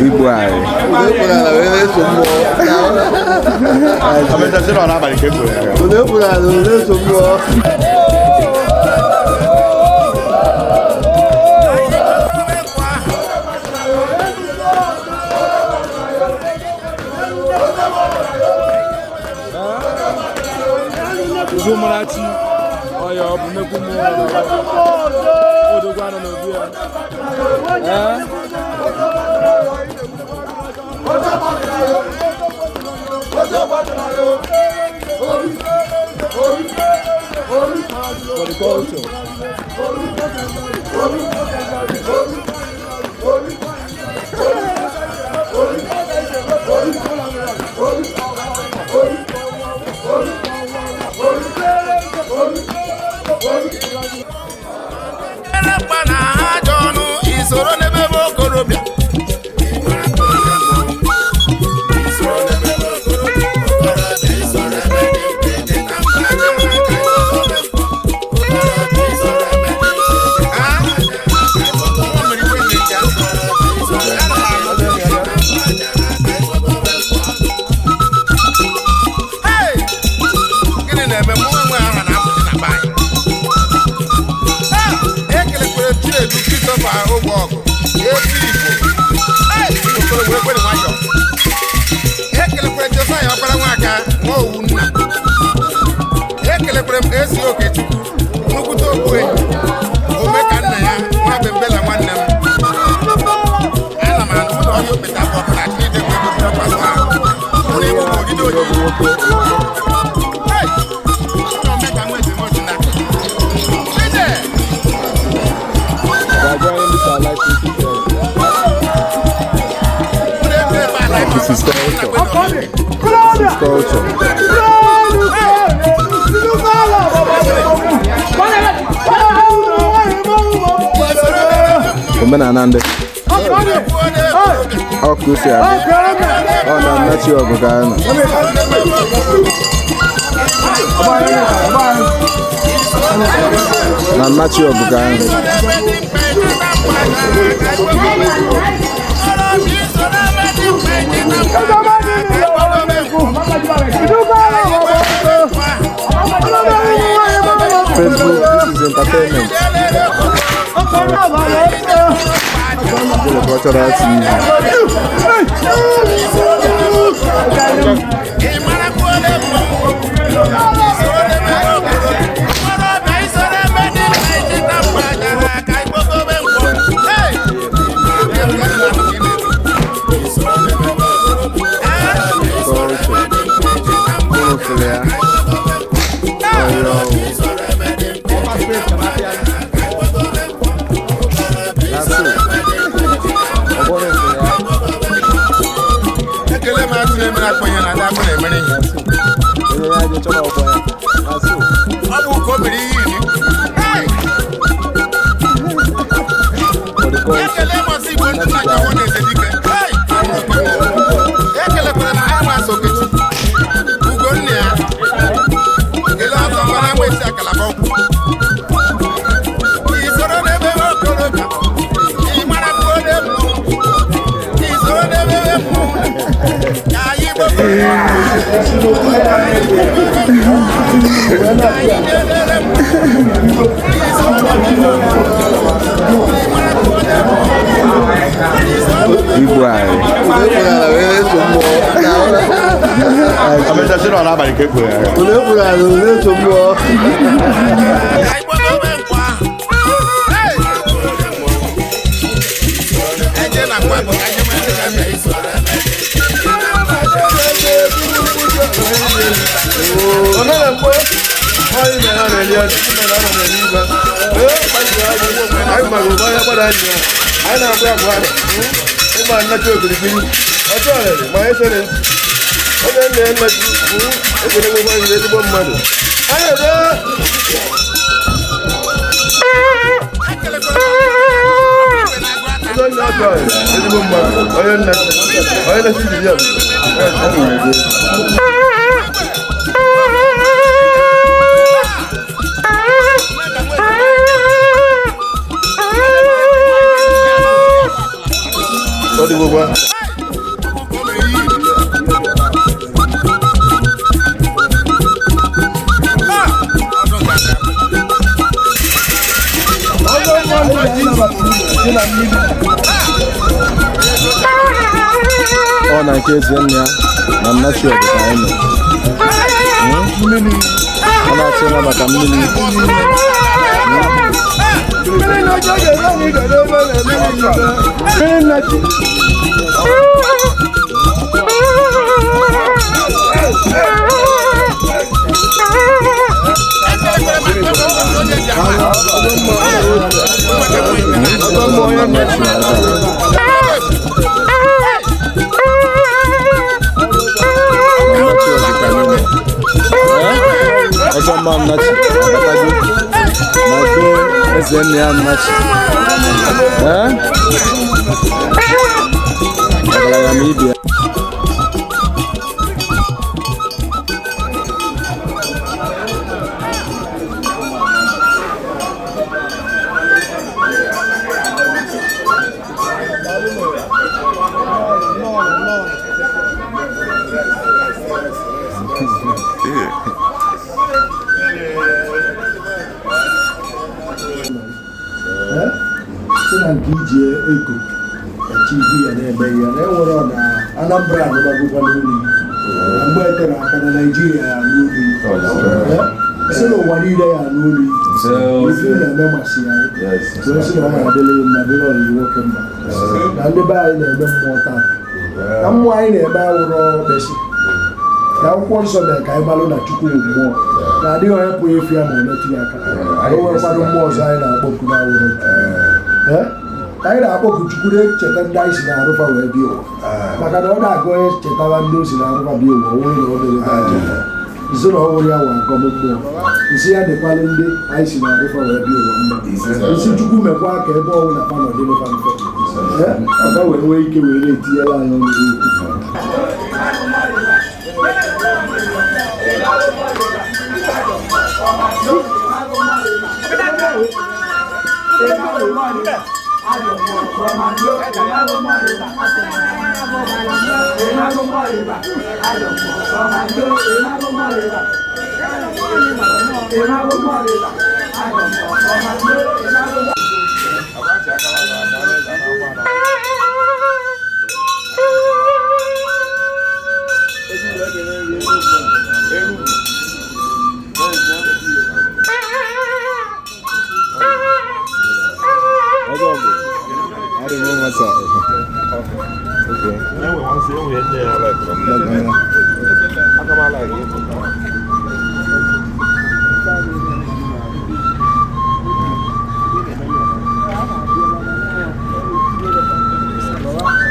Ibu ai. Umunachi, oya obumegumo, odogwana n'obia. For the culture. This is culture. Anande. Okusia. Na Nnachiogu Ghana. Na Nnachiogu Ghana. Facebook, this is entertainment. Ibu ai. ọ na nke Eze-nnia na Nnachiogu ka anyị nọ. Ọ na-achọ ịnabata mmiri. Ọzọ mma Nnachi abatago na be Eze-nnia Nnachi. Ọgaranya m ibe. Nke iji ego echivi ya na-eme ya na-enwere ọ na Anambra anụbagokwa n'olu mgbe etere aka na Naijiria ya n'olu si n'ụwa niile ya n'olu ife na-eme masị ya si na ọ na-adịla mma dịrị ọyị nwoke mba na ndị be anyị na-eme mmụọ taa na mmụọ anyị na-eme awụrọ besi na akwụkwọ nsọ mere ka anyị malụ na Chukwu mmụọ na adịghị onye pụrụ efu ya ma ọ metụ ya aka o nwekwarụ mmụọ ọzọ anyị na-akpọku na awụrọ anyị na-akpọku Chukwu na-echeta ndị anyị si na-arụfa wee bịa ụwa maka na ọ na-agụ onye chetawa ndị o si na-arụfa bịa ụwa onwe na obere aja izo na ọhụrụ ya nwa akọm mmụọ isi ya dịkwalụ ndị anyị si na-arụfa wee bịa ụwa mma isi Chukwu mekwa ka ebe ọnwụ na panọ dị n'ụfa mfe aka wee nwee ike wee na-etinyela anyị ọnụ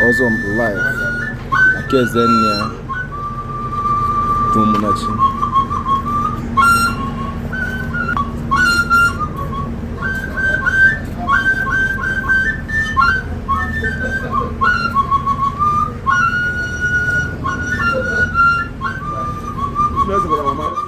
Ọzọ live aka Eze-nnia umunachi. Mama.